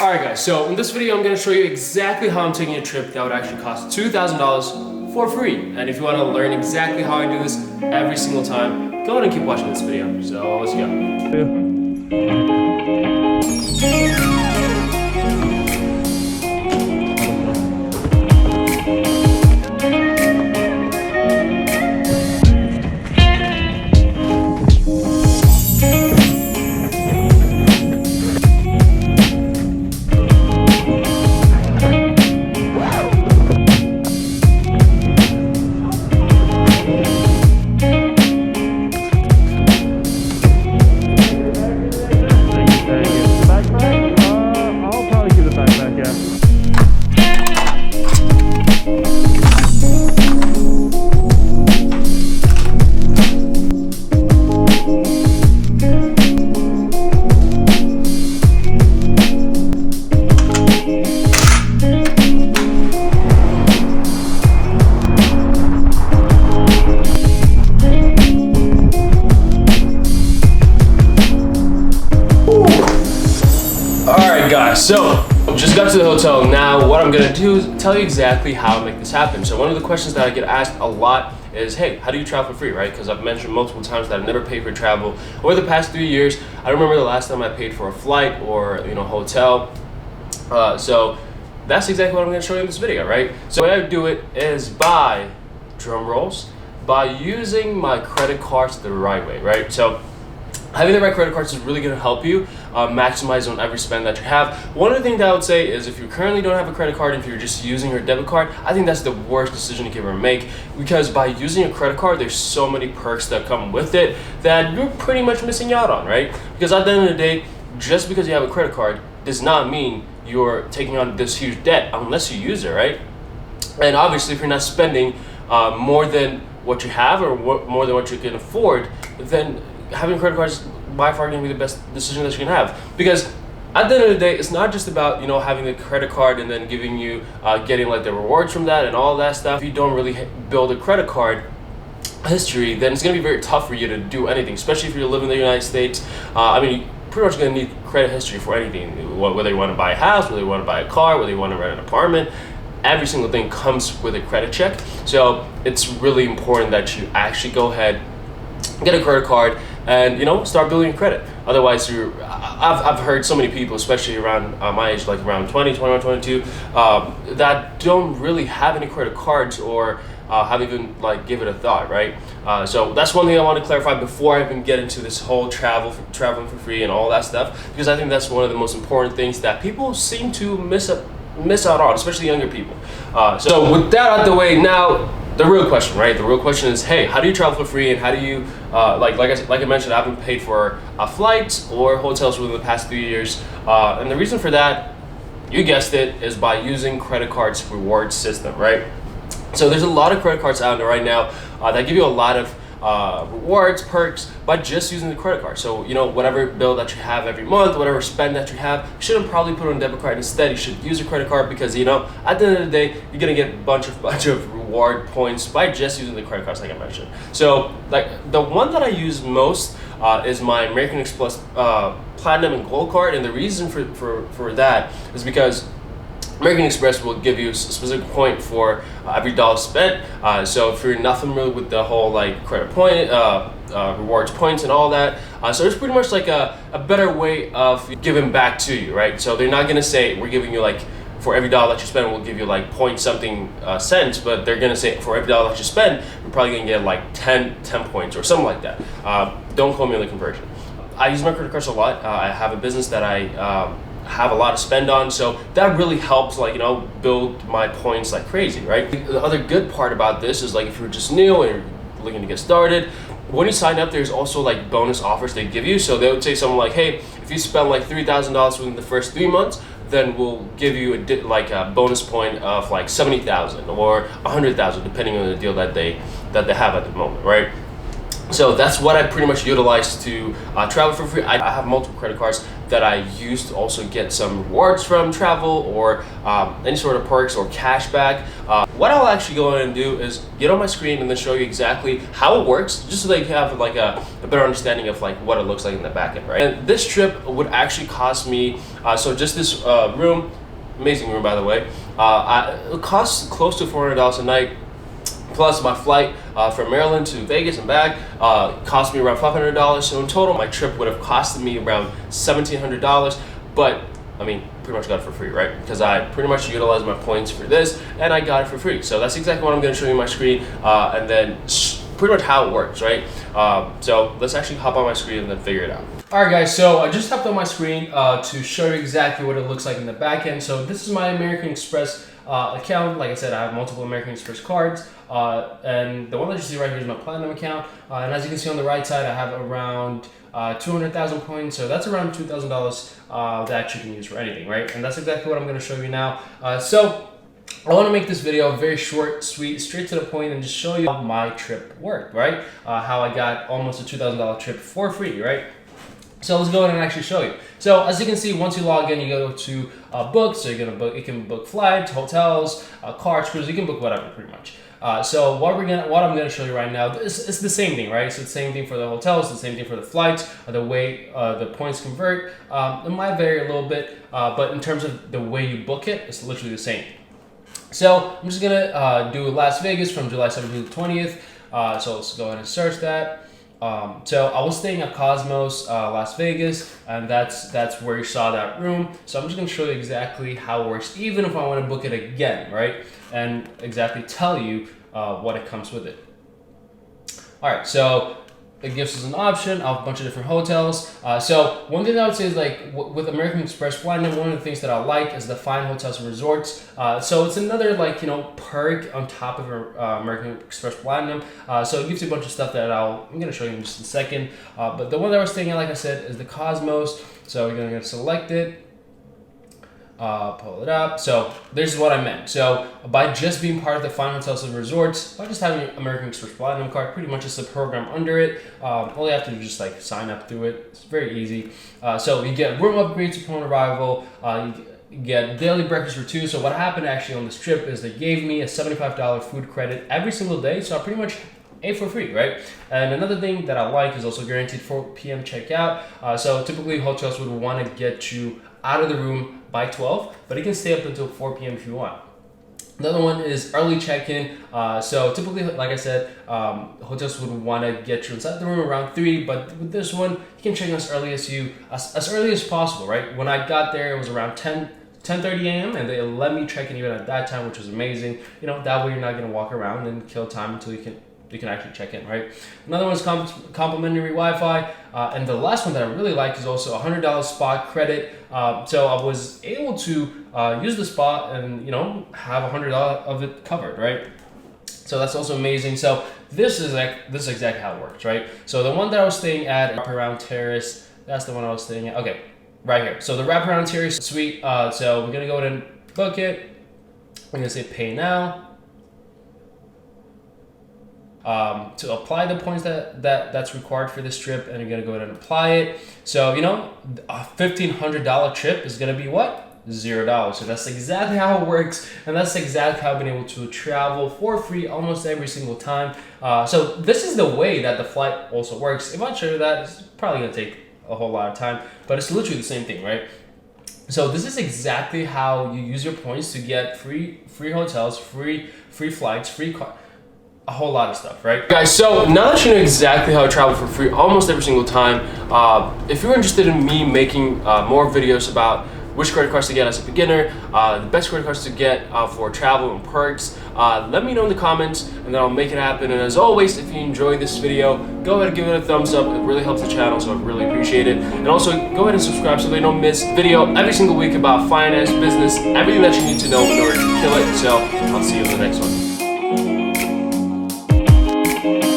Alright guys, so in this video I'm going to show you exactly how I'm taking a trip that would actually cost $2,000 for free. And if you want to learn exactly how I do this every single time, go ahead and keep watching this video. So let's go. Guys, so just got to the hotel. Now what I'm gonna do is tell you exactly how I make this happen. So one of the questions that I get asked a lot is, hey, how do you travel for free, right? Because I've mentioned multiple times that I've never paid for travel over the past 3 years. I don't remember the last time I paid for a flight or hotel. So that's exactly what I'm gonna show you in this video, right? So the way I do it is by drum rolls, by using my credit cards the right way, right? So having the right credit cards is really going to help you maximize on every spend that you have. One of the things that I would say is if you currently don't have a credit card, if you're just using your debit card, I think that's the worst decision you can ever make, because by using a credit card, there's so many perks that come with it that you're pretty much missing out on, right? Because at the end of the day, just because you have a credit card does not mean you're taking on this huge debt unless you use it, right? And obviously, if you're not spending more than what you have or more than what you can afford, then having credit cards by far going to be the best decision that you can have. Because at the end of the day, it's not just about having the credit card and then giving you getting like the rewards from that and all that stuff. If you don't really build a credit card history, then it's going to be very tough for you to do anything, especially if you live in the United States. I mean, you're pretty much going to need credit history for anything, whether you want to buy a house, whether you want to buy a car, whether you want to rent an apartment. Every single thing comes with a credit check. So it's really important that you actually go ahead, get a credit card, and start building your credit. Otherwise, I've heard so many people, especially around my age, like around 20, 21, 22, that don't really have any credit cards or haven't even give it a thought, right? So that's one thing I want to clarify before I even get into this whole traveling for free and all that stuff, because I think that's one of the most important things that people seem to miss out on, especially younger people. So with that out the way, now the real question, right? The real question is, hey, how do you travel for free, and how do you, like I mentioned, I haven't paid for flights or hotels within the past 3 years, and the reason for that, you guessed it, is by using credit cards reward system, right? So there's a lot of credit cards out there right now that give you a lot of rewards, perks, by just using the credit card. So whatever bill that you have every month, whatever spend that you have, you shouldn't probably put on a debit card. Instead, you should use a credit card, because at the end of the day, you're gonna get a bunch of reward points by just using the credit cards, like I mentioned. So the one that I use most is my American Express Platinum and Gold card, and the reason for that is because American Express will give you a specific point for every dollar spent. So if you're not familiar with the whole credit point, rewards points and all that, so it's pretty much like a better way of giving back to you, right? So they're not gonna say we're giving you for every dollar that you spend, we'll give you point something cents, but they're gonna say for every dollar that you spend, you're probably gonna get 10 points or something like that. Don't quote me on the conversion. I use my credit cards a lot. I have a business that I have a lot to spend on, so that really helps build my points like crazy, right? The other good part about this is if you're just new and you're looking to get started, when you sign up, there's also bonus offers they give you. So they would say something like, hey, if you spend $3,000 within the first 3 months, then we'll give you a bonus point of 70,000 or 100,000, depending on the deal that they have at the moment, right? So that's what I pretty much utilize to travel for free. I have multiple credit cards that I use to also get some rewards from travel or any sort of perks or cash back. What I'll actually go in and do is get on my screen and then show you exactly how it works, just so that you have a better understanding of like what it looks like in the back end, right? And this trip would actually cost me, so just this room, amazing room by the way, it costs close to $400 a night. Plus my flight from Maryland to Vegas and back cost me around $500. So in total, my trip would have costed me around $1,700. But I mean, pretty much got it for free, right? Because I pretty much utilized my points for this and I got it for free. So that's exactly what I'm going to show you on my screen, and then pretty much how it works, right? So let's actually hop on my screen and then figure it out. All right, guys, so I just hopped on my screen to show you exactly what it looks like in the back end. So this is my American Express account. Like I said, I have multiple American Express cards, and the one that you see right here is my Platinum account. And as you can see on the right side, I have around 200,000 points, so that's around $2,000 that you can use for anything, right? And that's exactly what I'm going to show you now. So I want to make this video very short, sweet, straight to the point, and just show you how my trip worked, right? How I got almost a $2,000 trip for free, right? So let's go ahead and actually show you. So as you can see, once you log in, you go to book. So you're gonna book. You can book flights, hotels, cars, cruises. You can book whatever, pretty much. So what I'm gonna show you right now is the same thing, right? So it's the same thing for the hotels, the same thing for the flights. The way the points convert, it might vary a little bit, but in terms of the way you book it, it's literally the same. So I'm just gonna do Las Vegas from July 17th to 20th. So let's go ahead and search that. So I was staying at Cosmos, Las Vegas, and that's where you saw that room. So I'm just gonna show you exactly how it works, even if I want to book it again, right? And exactly tell you what it comes with it. All right, so it gives us an option of a bunch of different hotels. So one thing that I would say is like with American Express Platinum, one of the things that I like is the Fine Hotels and Resorts. So it's another perk on top of American Express Platinum. So it gives you a bunch of stuff that I'm gonna show you in just a second. But the one that we're staying at, like I said, is the Cosmos. So you're gonna select it. Pull it up. So this is what I meant. So by just being part of the Fine Hotels and Resorts, by just having an American Express Platinum card, pretty much it's a program under it. All you have to do is just like sign up through it. It's very easy. So you get room upgrades upon arrival. You get daily breakfast for two. So what happened actually on this trip is they gave me a $75 food credit every single day. So I pretty much ate for free, right? And another thing that I like is also guaranteed 4 p.m. checkout. So typically hotels would want to get you out of the room by 12, but you can stay up until 4 p.m. if you want. Another one is early check-in. So typically, like I said, hotels would want to get you inside the room around 3, but with this one, you can check in as early as possible, right? When I got there, it was around 10:30 a.m. and they let me check in even at that time, which was amazing. You know, that way you're not gonna walk around and kill time until you can actually check in, right? Another one is complimentary Wi-Fi, and the last one that I really like is also a $100 spa credit. So I was able to use the spa and have $100 of it covered, right? So that's also amazing. So this is exactly how it works, right? So the one that I was staying at, Wraparound Terrace, that's the one I was staying at. Okay, right here. So the Wraparound Terrace suite. So we're gonna go ahead and book it. I'm gonna say pay now. To apply the points that's required for this trip, and you're gonna go ahead and apply it. So a $1,500 trip is gonna be what? $0. So that's exactly how it works, and that's exactly how I've been able to travel for free almost every single time. So this is the way that the flight also works. If I show you that, it's probably gonna take a whole lot of time, but it's literally the same thing, right? So this is exactly how you use your points to get free hotels, free flights, free car. A whole lot of stuff, right? Guys, so now that you know exactly how I travel for free almost every single time, if you're interested in me making more videos about which credit cards to get as a beginner, the best credit cards to get for travel and perks, let me know in the comments and then I'll make it happen. And as always, if you enjoyed this video, go ahead and give it a thumbs up. It really helps the channel, so I really appreciate it. And also go ahead and subscribe so that you don't miss video every single week about finance, business, everything that you need to know in order to kill it. So I'll see you in the next one.